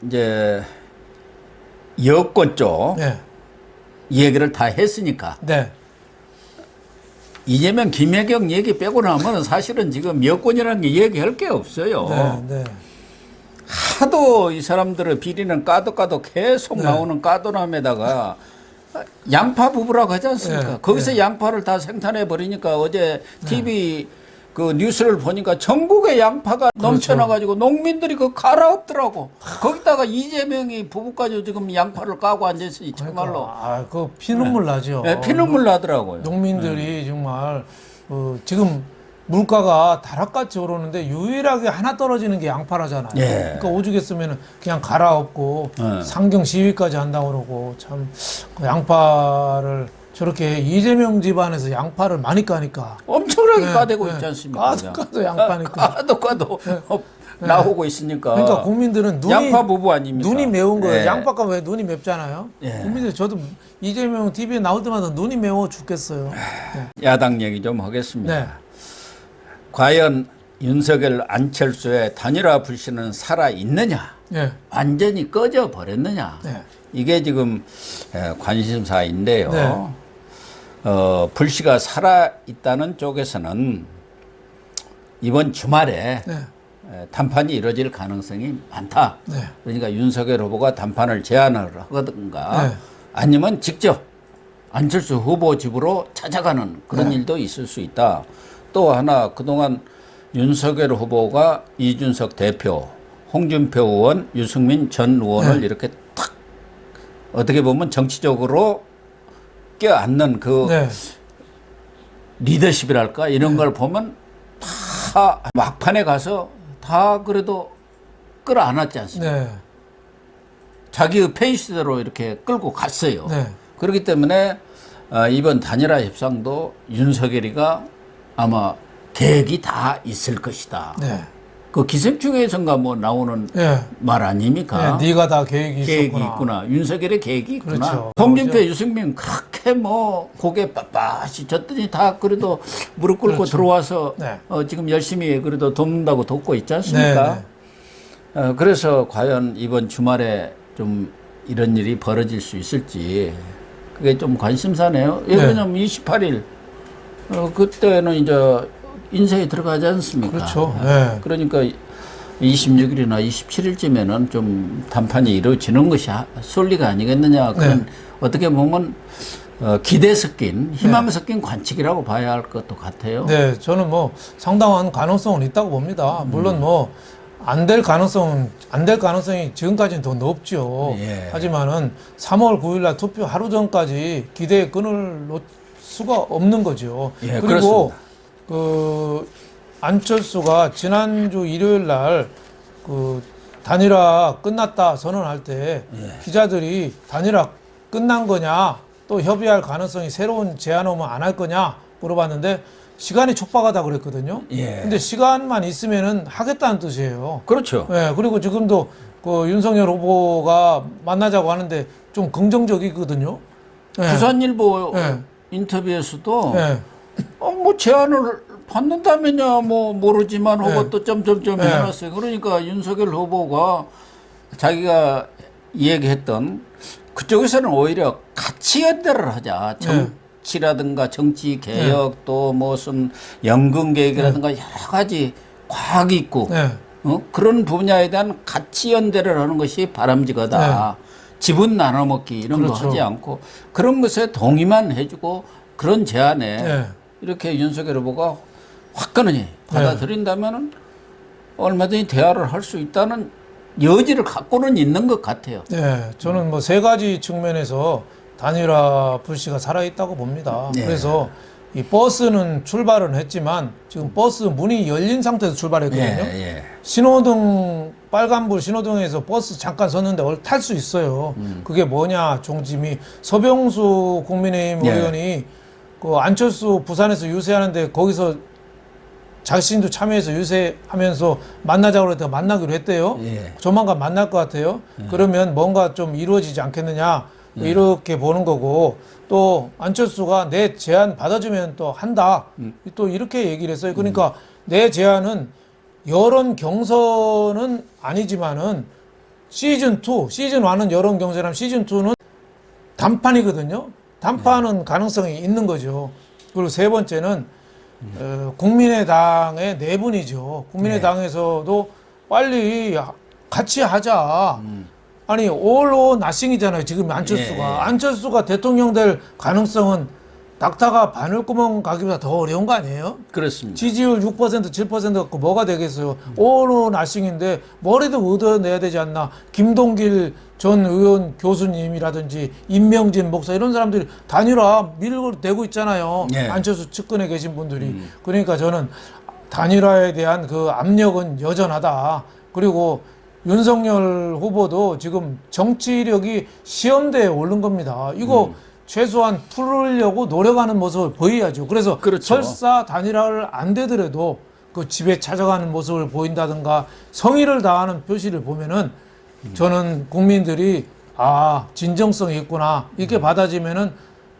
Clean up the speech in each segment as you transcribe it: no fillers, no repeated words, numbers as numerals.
이제 여권 쪽 네. 얘기를 다 했으니까 네. 이재명, 김혜경 얘기 빼고 나면 사실은 지금 여권이라는 게 얘기할 게 없어요. 네. 네. 하도 이 사람들의 비리는 까도 계속 네. 나오는 까도남에다가 양파 부부라고 하지 않습니까? 네. 거기서 네. 양파를 다 생산해 버리니까 어제 TV 그 뉴스를 보니까 전국에 양파가 그렇죠. 넘쳐나가지고 농민들이 그 갈아엎더라고. 거기다가 이재명이 부부까지 지금 양파를 까고 앉아있으니 참말로. 그러니까, 그 피눈물 나죠. 네, 피눈물 나더라고요. 농민들이 정말 지금 물가가 다락같이 오르는데 유일하게 하나 떨어지는 게 양파라잖아요. 예. 그러니까 오죽했으면 그냥 갈아엎고 상경 시위까지 한다고 그러고 참 그 양파를 저렇게 이재명 집안에서 양파를 많이 까니까 엄청나게 네, 까대고 네. 있지 않습니까? 까도 양파니까. 까도 나오고 있으니까. 그러니까 국민들은 양파 부부 아닙니까? 눈이 매운 거예요. 예. 양파가 왜 눈이 맵잖아요. 예. 국민들 저도 이재명 TV에 나올 때마다 눈이 매워 죽겠어요. 네. 야당 얘기 좀 하겠습니다. 네. 과연 윤석열, 안철수의 단일화 불씨는 살아있느냐? 네. 완전히 꺼져 버렸느냐? 네. 이게 지금 관심사인데요. 네. 불씨가 살아있다는 쪽에서는 이번 주말에 네. 담판이 이루어질 가능성이 많다. 네. 그러니까 윤석열 후보가 담판을 제안을 하든가 네. 아니면 직접 안철수 후보 집으로 찾아가는 그런 네. 일도 있을 수 있다. 또 하나 그동안 윤석열 후보가 이준석 대표, 홍준표 의원, 유승민 전 의원을 네. 이렇게 탁 어떻게 보면 정치적으로 껴안는 그 네. 리더십이랄까 이런 걸 보면 다 막판에 가서 다 그래도 끌어안았지 않습니까? 네. 자기의 페이스대로 이렇게 끌고 갔어요. 네. 그렇기 때문에 이번 단일화 협상도 윤석열이가 아마 계획이 다 있을 것이다. 네. 그 기생충에선가 뭐 나오는 네. 말 아닙니까? 네. 네가 다 계획이 있구나. 윤석열의 계획이 있구나. 그렇죠. 홍준표, 유승민 그렇게 뭐 고개 빳빳이 졌더니 다 그래도 무릎 꿇고 그렇죠. 들어와서 네. 지금 열심히 그래도 돕는다고 돕고 있지 않습니까? 네. 그래서 과연 이번 주말에 좀 이런 일이 벌어질 수 있을지 그게 좀 관심사네요. 왜냐하면 28일 그때는 이제 인쇄에 들어가지 않습니까? 그렇죠. 네. 그러니까 26일이나 27일쯤에는 좀 담판이 이루어지는 것이 순리가 아니겠느냐. 그런 어떻게 보면 기대 섞인 희망 섞인 관측이라고 봐야 할 것도 같아요. 네, 저는 뭐 상당한 가능성은 있다고 봅니다. 물론 뭐 안 될 가능성이 지금까지는 더 높죠. 예. 하지만은 3월 9일날 투표 하루 전까지 기대의 끈을 놓을 수가 없는 거죠. 예, 그리고 그렇습니다. 그 안철수가 지난주 일요일날 그 단일화 끝났다 선언할 때 기자들이 단일화 끝난 거냐 또 협의할 가능성이 새로운 제안 오면 안 할 거냐 물어봤는데 시간이 촉박하다 그랬거든요. 예. 근데 시간만 있으면은 하겠다는 뜻이에요. 그렇죠. 예, 그리고 지금도 그 윤석열 후보가 만나자고 하는데 좀 긍정적이거든요. 예. 부산일보 예. 인터뷰에서도 예. 뭐 제안을 받는다면야 뭐 모르지만 하고 네. 또 점점점 네. 해놨어요. 그러니까 윤석열 후보가 자기가 얘기했던 그쪽에서는 오히려 같이 연대를 하자. 정치라든가 정치 개혁 또 무슨 연금 계획이라든가 여러 가지 과학이 있고 그런 분야에 대한 같이 연대를 하는 것이 바람직하다. 지분 나눠먹기 이런 그렇죠. 거 하지 않고 그런 것에 동의만 해주고 그런 제안에 이렇게 윤석열 후보가 화끈하게 받아들인다면은 얼마든지 대화를 할 수 있다는 여지를 갖고는 있는 것 같아요. 네, 저는 뭐 세 가지 측면에서 단일화 불씨가 살아있다고 봅니다. 그래서 이 버스는 출발은 했지만 지금 버스 문이 열린 상태에서 출발했거든요. 신호등 빨간불 신호등에서 버스 잠깐 섰는데 탈 수 있어요. 그게 뭐냐 종지미 서병수 국민의힘 의원이 그 안철수 부산에서 유세하는데 거기서 자신도 참여해서 유세하면서 만나자고 그랬다가 만나기로 했대요. 조만간 만날 것 같아요. 그러면 뭔가 좀 이루어지지 않겠느냐 이렇게 보는 거고 또 안철수가 내 제안 받아주면 또 한다. 또 이렇게 얘기를 했어요. 그러니까 내 제안은 여론 경선은 아니지만은 시즌 2, 시즌 1은 여론 경제라면 시즌 2는 단판이거든요. 단판은 가능성이 있는 거죠. 그리고 세 번째는 국민의당의 내분이죠. 국민의당에서도 빨리 같이 하자. 아니 all or nothing이잖아요. 지금 안철수가. 예. 안철수가 대통령 될 가능성은 낙타가 바늘구멍 가기보다 더 어려운 거 아니에요? 그렇습니다. 지지율 6% 7% 갖고 뭐가 되겠어요? all or nothing인데 머리도 얻어내야 되지 않나? 김동길 전 의원 교수님이라든지 임명진 목사 이런 사람들이 단일화 밀고 대고 있잖아요. 예. 안철수 측근에 계신 분들이. 그러니까 저는 단일화에 대한 그 압력은 여전하다. 그리고 윤석열 후보도 지금 정치력이 시험대에 오른 겁니다. 이거 최소한 풀으려고 노력하는 모습을 보여야죠. 그래서 그렇죠. 설사 단일화를 안 되더라도 그 집에 찾아가는 모습을 보인다든가 성의를 다하는 표시를 보면은 저는 국민들이 아 진정성이 있구나 이렇게 받아지면은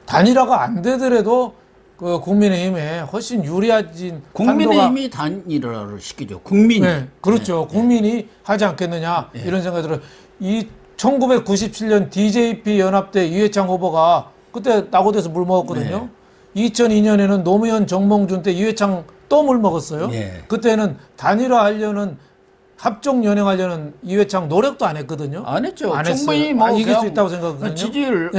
단일화가 안 되더라도 그 국민의힘에 훨씬 유리해진 국민의힘이 단일화를 시키죠. 국민이. 네, 그렇죠. 국민이 하지 않겠느냐 이런 생각이 들어요. 이 1997년 DJP 연합 때 이회창 후보가 그때 낙오돼서 물 먹었거든요. 2002년에는 노무현 정몽준 때 이회창 또 물 먹었어요. 그때는 단일화하려는 합종 연행하려는 이회창 노력도 안 했거든요. 안 했죠. 안 충분히 했어요. 뭐 이길 수 그냥 있다고 생각하거든요. 지지율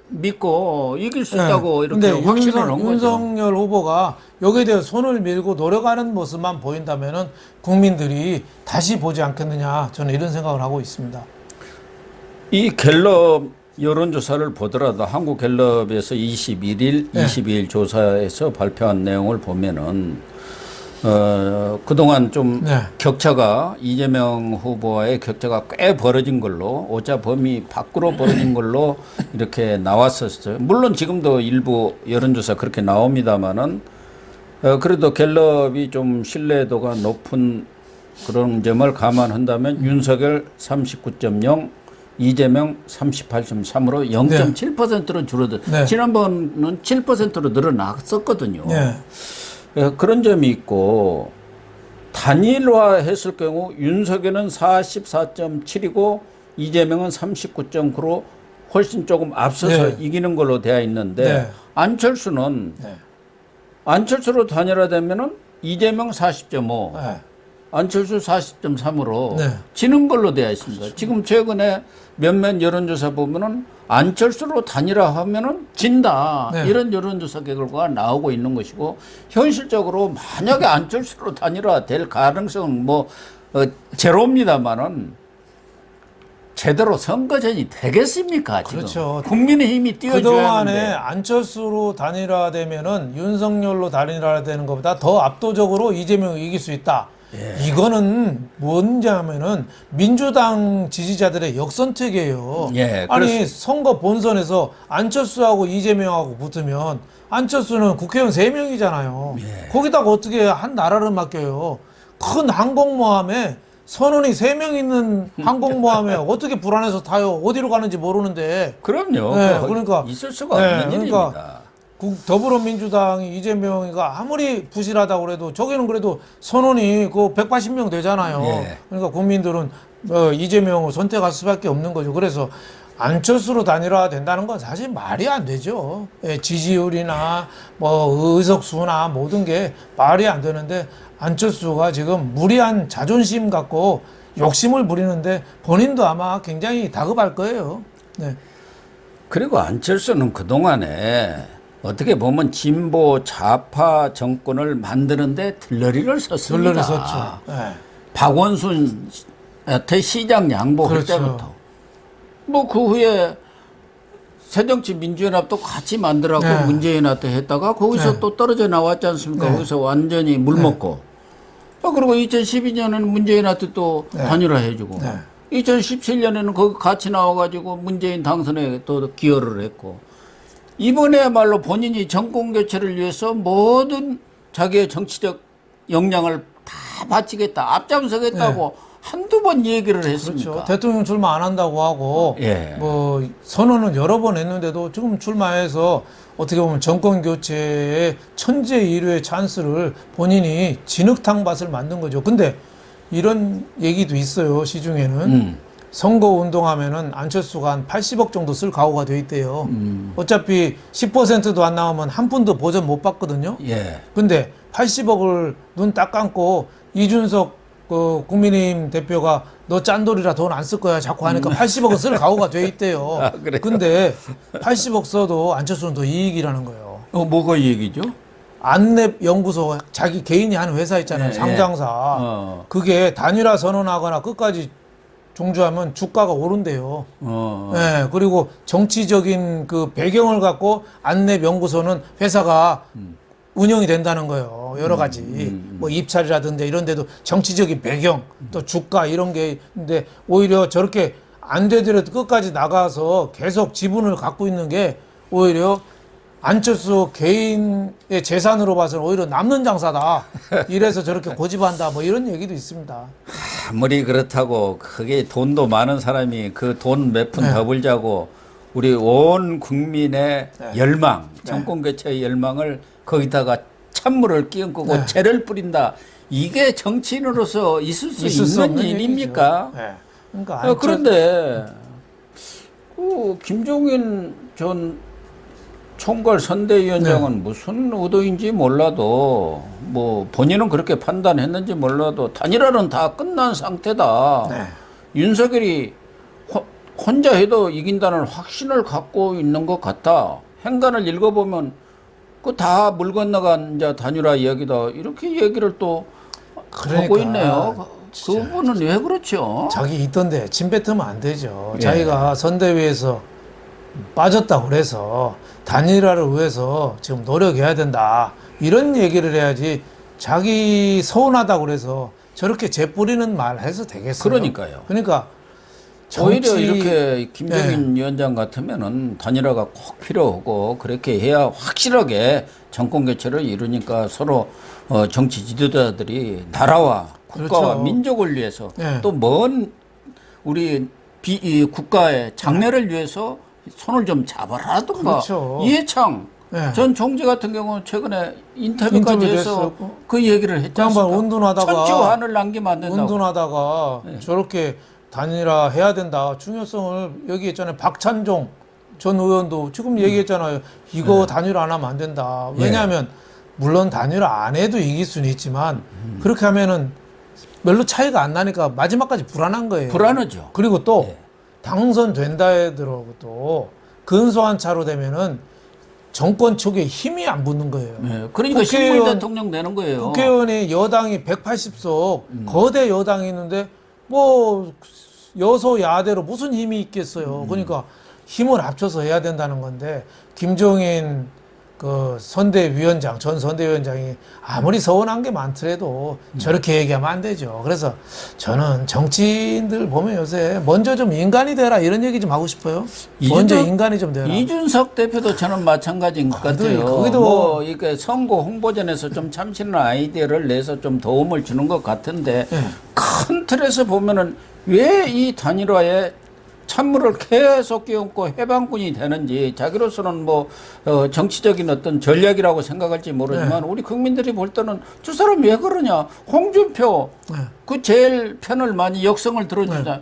믿고 이길 수 있다고 이렇게 근데 확신을 한 거죠. 윤석열 후보가 여기에 대해 손을 밀고 노력하는 모습만 보인다면은 국민들이 다시 보지 않겠느냐 저는 이런 생각을 하고 있습니다. 이 갤럽 여론조사를 보더라도 한국갤럽에서 22일 조사에서 발표한 내용을 보면은 그동안 좀 격차가 이재명 후보와의 격차가 꽤 벌어진 걸로 오차 범위 밖으로 벌어진 걸로 이렇게 나왔었어요. 물론 지금도 일부 여론조사 그렇게 나옵니다만은 그래도 갤럽이 좀 신뢰도가 높은 그런 점을 감안한다면 윤석열 39.0 이재명 38.3으로 0.7%로 줄어들. 지난번은 7%로 늘어났었거든요. 그런 점이 있고 단일화했을 경우 윤석열은 44.7이고 이재명은 39.9로 훨씬 조금 앞서서 이기는 걸로 되어 있는데 안철수는 안철수로 단일화되면은 이재명 40.5, 안철수 40.3으로 지는 걸로 되어 있습니다. 지금 최근에 몇몇 여론조사 보면은 안철수로 단일화하면은 진다. 이런 여론조사 결과가 나오고 있는 것이고 현실적으로 만약에 안철수로 단일화 될 가능성은 뭐 제로입니다만은 제대로 선거전이 되겠습니까? 지금? 그렇죠. 국민의힘이 띄워줘야 그동안에 하는데. 안철수로 단일화되면은 윤석열로 단일화되는 것보다 더 압도적으로 이재명이 이길 수 있다. 이거는 뭔지 하면은 민주당 지지자들의 역선택이에요. 아니 선거 본선에서 안철수하고 이재명하고 붙으면 안철수는 국회의원 3명이잖아요. 거기다가 어떻게 한 나라를 맡겨요. 큰 항공모함에 선원이 3명 있는 항공모함에 어떻게 불안해서 타요. 어디로 가는지 모르는데. 그럼요. 그러니까 있을 수가 없는 일입니다. 더불어민주당이 이재명이가 아무리 부실하다고 그래도 저기는 그래도 선원이 그 180명 되잖아요. 그러니까 국민들은 이재명을 선택할 수밖에 없는 거죠. 그래서 안철수로 단일화 된다는 건 사실 말이 안 되죠. 지지율이나 뭐 의석수나 모든 게 말이 안 되는데 안철수가 지금 무리한 자존심 갖고 욕심을 부리는데 본인도 아마 굉장히 다급할 거예요. 그리고 안철수는 그동안에 어떻게 보면 진보 좌파 정권을 만드는데 들러리를 썼습니다. 들러리 썼죠. 박원순한테 시장 양보할 때부터. 뭐 그 후에 새정치민주연합도 같이 만들라고 문재인한테 했다가 거기서 또 떨어져 나왔지 않습니까? 거기서 완전히 물먹고. 그리고 2012년에는 문재인한테 또 단일화해주고. 2017년에는 거기 같이 나와가지고 문재인 당선에 또 기여를 했고. 이번에야말로 본인이 정권 교체를 위해서 모든 자기의 정치적 역량을 다 바치겠다, 앞장서겠다고 한두 번 얘기를 했습니까? 그렇죠. 대통령 출마 안 한다고 하고 뭐 선언은 여러 번 했는데도 지금 출마해서 어떻게 보면 정권 교체의 천재일우의 찬스를 본인이 진흙탕 밭을 만든 거죠. 근데 이런 얘기도 있어요. 시중에는 선거 운동하면은 안철수가 한 80억 정도 쓸 각오가 돼 있대요. 어차피 10%도 안 나오면 한 푼도 보전 못 받거든요. 예. 근데 80억을 눈 딱 감고 이준석 그 국민의힘 대표가 너 짠돌이라 돈 안 쓸 거야 자꾸 하니까 80억을 쓸 각오가 돼 있대요. 아, 그래요? 근데 80억 써도 안철수는 더 이익이라는 거예요. 뭐가 이 얘기죠? 안랩 연구소 자기 개인이 하는 회사 있잖아요. 예, 상장사. 어. 그게 단일화 선언하거나 끝까지 종주하면 주가가 오른대요. 예, 그리고 정치적인 그 배경을 갖고 안랩 연구소는 회사가 운영이 된다는 거예요. 여러 가지. 뭐 입찰이라든지 이런 데도 정치적인 배경, 또 주가 이런 게 있는데 오히려 저렇게 안 되더라도 끝까지 나가서 계속 지분을 갖고 있는 게 오히려 안철수 개인의 재산으로 봐서는 오히려 남는 장사다. 이래서 저렇게 고집한다. 뭐 이런 얘기도 있습니다. 아무리 그렇다고 그게 돈도 많은 사람이 그 돈 몇 푼 더 벌자고 우리 온 국민의 열망, 정권 교체의 열망을 거기다가 찬물을 끼얹고 재를 뿌린다. 이게 정치인으로서 있을 수 있는 없는 일입니까? 얘기죠. 그러니까 그런데 김종인 전 총괄 선대위원장은 무슨 의도인지 몰라도 뭐 본인은 그렇게 판단했는지 몰라도 단일화는 다 끝난 상태다. 윤석열이 혼자 해도 이긴다는 확신을 갖고 있는 것 같아. 행간을 읽어보면 그 다 물 건너간 이제 단일화 이야기다. 이렇게 얘기를 또 하고 있네요. 그분은 왜 그렇죠? 자기 있던데 침 뱉으면 안 되죠. 자기가 선대위에서 빠졌다고 그래서 단일화를 위해서 지금 노력해야 된다. 이런 얘기를 해야지 자기 서운하다고 그래서 저렇게 재뿌리는 말 해서 되겠어요. 그러니까요. 그러니까 오히려 이렇게 김종인 위원장 같으면은 단일화가 꼭 필요하고 그렇게 해야 확실하게 정권 교체를 이루니까 서로 정치 지도자들이 나라와 국가와 그렇죠. 민족을 위해서 또 먼 우리 이 국가의 장래를 위해서 손을 좀 잡아라든가. 그렇죠. 이해창 전 총재 같은 경우는 최근에 인터뷰까지 해서 했었고. 그 얘기를 했지 않습니까? 운동하다가 천지와 하늘 남기면 안 된다고. 운동하다가 저렇게 단일화 해야 된다. 중요성을 얘기했잖아요. 박찬종 전 의원도 지금 얘기했잖아요. 이거 단일화 안 하면 안 된다. 왜냐하면 물론 단일화 안 해도 이길 수는 있지만 그렇게 하면은 별로 차이가 안 나니까 마지막까지 불안한 거예요. 불안하죠. 그리고 또 당선된다 하더라도 근소한 차로 되면은 정권 쪽에 힘이 안 붙는 거예요. 그러니까 신문 대통령 되는 거예요. 국회의원이 여당이 180석 거대 여당이 있는데 뭐 여소야대로 무슨 힘이 있겠어요. 그러니까 힘을 합쳐서 해야 된다는 건데 김종인 그 선대위원장 전 선대위원장이 아무리 서운한 게 많더라도 저렇게 얘기하면 안 되죠. 그래서 저는 정치인들 보면 요새 먼저 좀 인간이 되라 이런 얘기 좀 하고 싶어요. 먼저 인간이 좀 되라. 이준석 대표도 저는 마찬가지인 것 같아요. 거기도 뭐 이게 선거 홍보전에서 좀 참신한 아이디어를 내서 좀 도움을 주는 것 같은데 큰 틀에서 보면은 왜 이 단일화에 찬물을 계속 끼얹고 해방군이 되는지 자기로서는 뭐 정치적인 어떤 전략이라고 생각할지 모르지만 우리 국민들이 볼 때는 저 사람 왜 그러냐. 홍준표 그 제일 편을 많이 역성을 들어주자.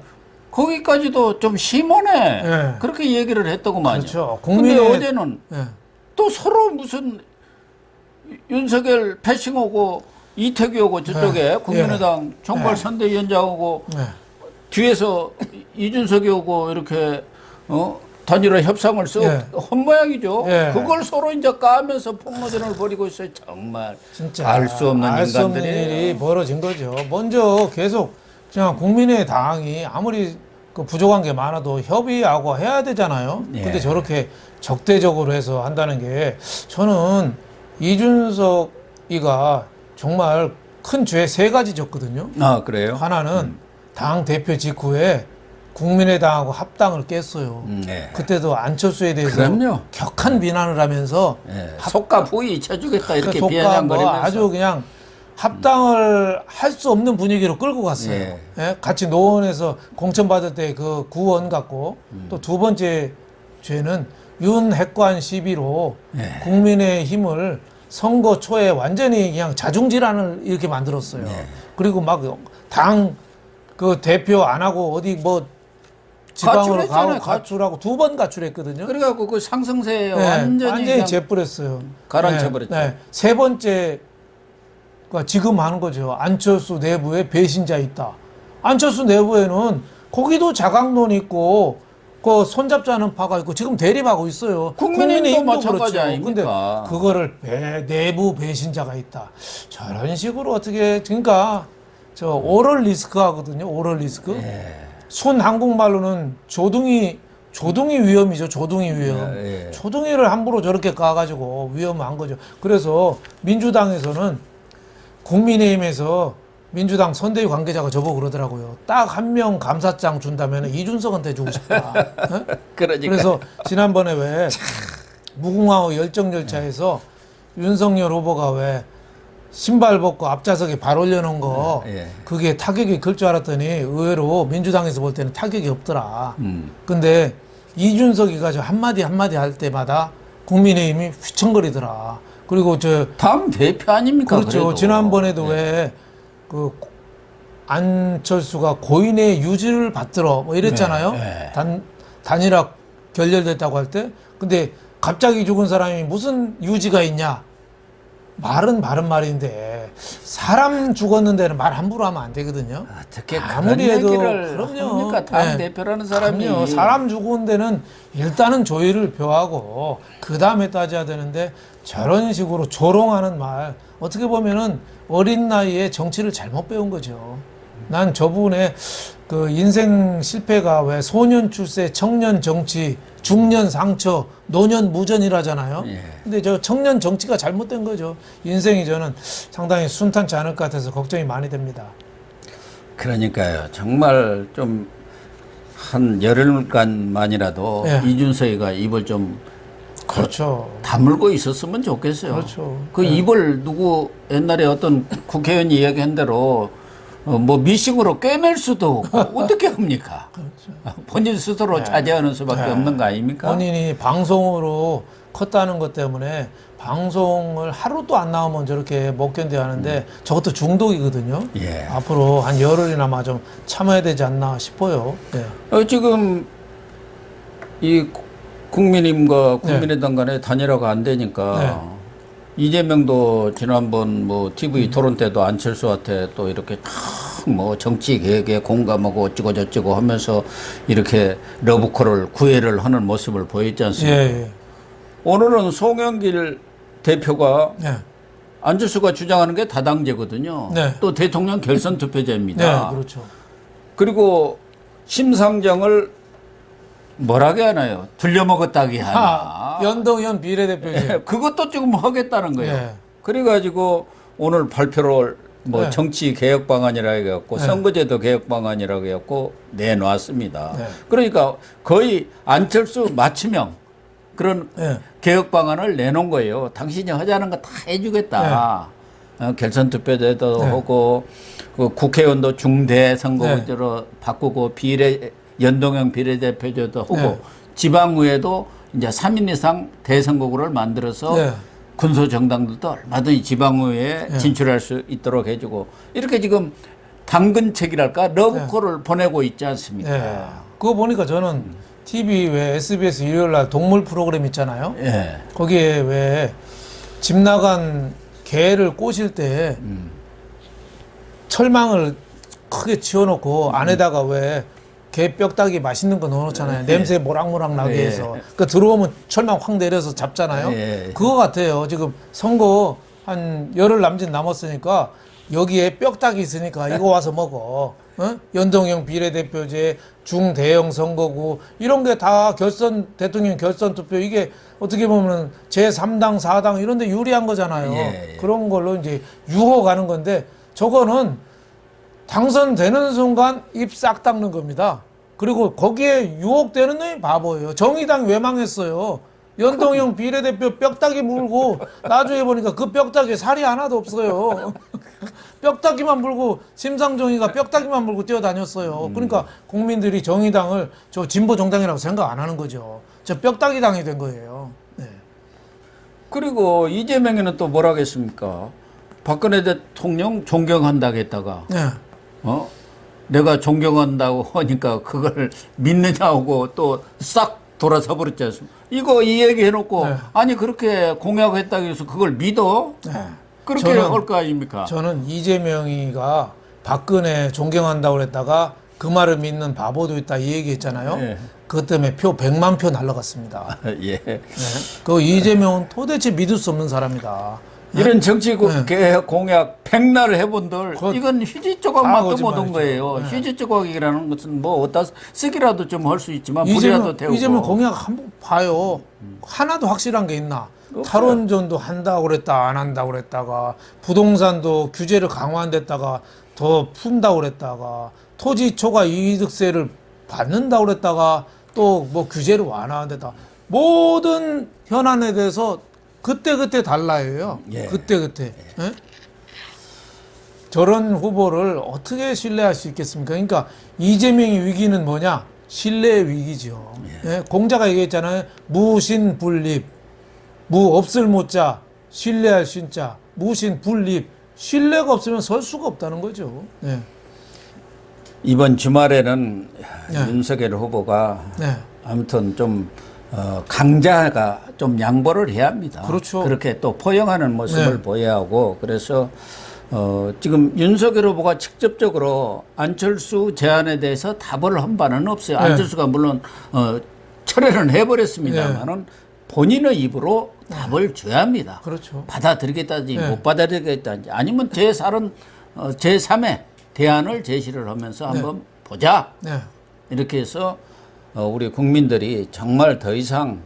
거기까지도 좀 심하네. 그렇게 얘기를 했다고 말이죠. 그렇죠. 근데 어제는 또 서로 무슨 윤석열 패싱 오고 이태규 오고 저쪽에 국민의당 총괄 선대위원장 오고 뒤에서 이준석이 오고 이렇게 단일화 협상을 한 모양이죠. 그걸 서로 이제 까면서 폭로전을 벌이고 있어요. 정말 진짜 알 수 없는 알 수 없는 인간들이에요. 일이 벌어진 거죠. 먼저 계속 그냥 국민의당이 아무리 그 부족한 게 많아도 협의하고 해야 되잖아요. 근데 저렇게 적대적으로 해서 한다는 게 저는 이준석이가 정말 큰 죄 세 가지 졌거든요. 아, 그래요? 하나는 당 대표 직후에 국민의당하고 합당을 깼어요. 그때도 안철수에 대해서 격한 비난을 하면서 속가 부위 쳐주겠다 이렇게 뭐 비아냥거리면서 아주 그냥 합당을 할 수 없는 분위기로 끌고 갔어요. 같이 노원에서 공천받을 때 그 구원 갖고 또 두 번째 죄는 윤핵관 시비로 국민의힘을 선거 초에 완전히 그냥 자중질환을 이렇게 만들었어요. 그리고 막 당 그 대표 안 하고 어디 뭐 지방으로 가출했잖아요. 가고 가출하고 2번 가출했거든요. 그래갖고 그 상승세에 네, 완전히 그냥 재뿌렸어요. 가라앉혀버렸죠. 세 번째가 지금 하는 거죠. 안철수 내부에 배신자 있다. 안철수 내부에는 거기도 자강론 있고 그 손잡자는 파가 있고 지금 대립하고 있어요. 국민의힘도 마찬가지 그렇죠. 아닙니까? 근데 그거를 내부 배신자가 있다. 저런 식으로 어떻게 그러니까 저 오럴 리스크 하거든요. 오럴 리스크. 순 한국말로는 조둥이 위험이죠. 조둥이 위험. 조둥이를 함부로 저렇게 까가지고 위험한 거죠. 그래서 민주당에서는 국민의힘에서 민주당 선대위 관계자가 저보고 그러더라고요. 딱 한 명 감사장 준다면 이준석한테 주고 싶다. 어? 그러니까. 그래서 지난번에 왜 무궁화호 열정열차에서 윤석열 후보가 왜 신발 벗고 앞좌석에 발 올려놓은 거 그게 타격이 클 줄 알았더니 의외로 민주당에서 볼 때는 타격이 없더라. 근데 이준석이 가지고 한마디 할 때마다 국민의힘이 휘청거리더라. 그리고 저 당 대표 아닙니까? 그렇죠. 그래도. 지난번에도 왜 그 안철수가 고인의 유지를 받들어 뭐 이랬잖아요. 단일화 결렬됐다고 할 때. 근데 갑자기 죽은 사람이 무슨 유지가 있냐? 말은 바른 말인데 사람 죽었는 데는 말 함부로 하면 안 되거든요. 어떻게 아무리 그런 해도 얘기를 그럼요. 합니까? 당 대표라는 사람이. 그럼요. 사람 죽은 데는 일단은 조의를 표하고 그 다음에 따져야 되는데 저런 식으로 조롱하는 말 어떻게 보면은 어린 나이에 정치를 잘못 배운 거죠. 난 저분의 그 인생 실패가 왜 소년 출세, 청년 정치, 중년 상처, 노년 무전이라잖아요. 근데 저 청년 정치가 잘못된 거죠. 인생이 저는 상당히 순탄치 않을 것 같아서 걱정이 많이 됩니다. 그러니까요. 정말 좀 한 열흘간만이라도 이준석이가 입을 좀 그렇죠. 다물고 있었으면 좋겠어요. 그렇죠. 그 입을 누구 옛날에 어떤 국회의원이 이야기한 대로 뭐 미싱으로 꿰맬 수도 없고 어떻게 합니까? 그렇죠. 본인 스스로 자제하는 수밖에 없는 거 아닙니까? 본인이 방송으로 컸다는 것 때문에 방송을 하루도 안 나오면 저렇게 못 견뎌 하는데 저것도 중독이거든요. 앞으로 한 열흘이나마 좀 참아야 되지 않나 싶어요. 지금 이 국민의힘과 국민의당 간에 단일화가 안 되니까 이재명도 지난번 뭐 TV 토론 때도 안철수한테 또 이렇게 뭐 정치 계획에 공감하고 어찌고 저찌고 하면서 이렇게 러브콜을 구애를 하는 모습을 보였지 않습니까? 오늘은 송영길 대표가 안철수가 주장하는 게 다당제거든요. 또 대통령 결선 투표제입니다. 그렇죠. 그리고 심상정을 뭐라게 하나요? 들려먹었다기 하나. 연동형 비례대표제. 그것도 지금 하겠다는 거예요. 그래가지고 오늘 발표를 뭐 정치 개혁 방안이라고 해갖고 선거제도 개혁 방안이라고 해갖고 내놨습니다. 그러니까 거의 안철수 맞춤형 그런 개혁 방안을 내놓은 거예요. 당신이 하자는 거 다 해주겠다. 결선 투표제도 하고 그 국회의원도 중대 선거제로 바꾸고 연동형 비례대표제도 하고 지방의회도 이제 3인 이상 대선거구를 만들어서 군소정당들도 얼마든지 지방의회에 진출할 수 있도록 해주고 이렇게 지금 당근책이랄까 러브콜을 보내고 있지 않습니까? 그거 보니까 저는 TV 왜 SBS 일요일날 동물 프로그램 있잖아요. 거기에 왜 집 나간 개를 꼬실 때 철망을 크게 치워놓고 안에다가 왜 개 뼈다귀 맛있는 거 넣어놓잖아요. 냄새 모락모락 나게 해서. 그 들어오면 철망 확 내려서 잡잖아요. 그거 같아요. 지금 선거 한 열흘 남짓 남았으니까 여기에 뼈다귀 있으니까 이거 와서 먹어. 연동형 비례대표제, 중대형 선거구 이런 게 다 대통령 결선 투표 이게 어떻게 보면 제3당, 4당 이런 데 유리한 거잖아요. 그런 걸로 이제 유혹하는 건데 저거는 당선되는 순간 입 싹 닦는 겁니다. 그리고 거기에 유혹되는 놈이 바보예요. 정의당 왜 망했어요? 연동형 비례대표 뼈다귀 물고 나중에 보니까 그 뼈다귀에 살이 하나도 없어요. 뼈다귀만 물고 심상정이가 뼈다귀만 물고 뛰어다녔어요. 그러니까 국민들이 정의당을 저 진보 정당이라고 생각 안 하는 거죠. 저 뼈다귀 당이 된 거예요. 그리고 이재명이는 또 뭐라 하겠습니까? 박근혜 대통령 존경한다고 했다가 내가 존경한다고 하니까 그걸 믿느냐고 또 싹 돌아서 버렸지 않습니까? 이거 이 얘기 해놓고 네. 아니 그렇게 공약했다고 해서 그걸 믿어? 네. 그렇게 할 거 아닙니까? 저는 이재명이가 박근혜 존경한다고 그랬다가 그 말을 믿는 바보도 있다 이 얘기했잖아요. 예. 그것 때문에 표 100만 표 날라갔습니다. 예. 네. 그 이재명은 도대체 믿을 수 없는 사람이다. 이런 정치 개혁 공약 백날 해본들 그거 이건 휴지 다 조각만큼 얻은 거짓말이죠. 거예요. 네. 휴지 조각이라는 것은 뭐 어디다 쓰기라도 좀 할 수 있지만 불이라도 태우고. 이재명 공약 한번 봐요. 하나도 확실한 게 있나? 없어요. 탈원전도 한다고 그랬다 안 한다고 그랬다가 부동산도 규제를 강화한댔다가 더 푼다고 그랬다가 토지 초과 이득세를 받는다고 그랬다가 또 뭐 규제를 완화한댔다. 모든 현안에 대해서 그때 달라요. 예. 그때. 예? 저런 후보를 어떻게 신뢰할 수 있겠습니까? 그러니까 이재명의 위기는 뭐냐? 신뢰의 위기죠. 예? 공자가 얘기했잖아요. 무신분립. 무 없을 무자, 신뢰할 신자, 무신분립. 신뢰가 없으면 설 수가 없다는 거죠. 예. 이번 주말에는 네. 윤석열 후보가 네. 아무튼 좀 강자가 좀 양보를 해야 합니다. 그렇죠. 그렇게 또 포용하는 모습을 네. 보여야 하고 그래서 지금 윤석열 후보가 직접적으로 안철수 제안에 대해서 답을 한 바는 없어요. 네. 안철수가 물론 철회는 해버렸습니다만은 본인의 입으로 답을 줘야 합니다. 그렇죠. 받아들이겠다든지 네. 못 받아들이겠다든지 아니면 제3의 대안을 제시를 하면서 한번 보자. 네. 이렇게 해서 우리 국민들이 정말 더 이상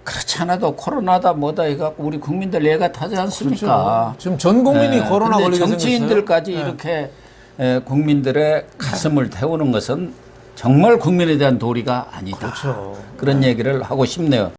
그렇지 않아도 코로나다 뭐다 해갖고 우리 국민들 애가 타지 않습니까? 그렇죠. 지금 전 국민이 코로나 근데 걸리게 정치인들까지 생겼어요. 이렇게 국민들의 가슴을 태우는 것은 정말 국민에 대한 도리가 아니다. 그렇죠. 그런 얘기를 하고 싶네요.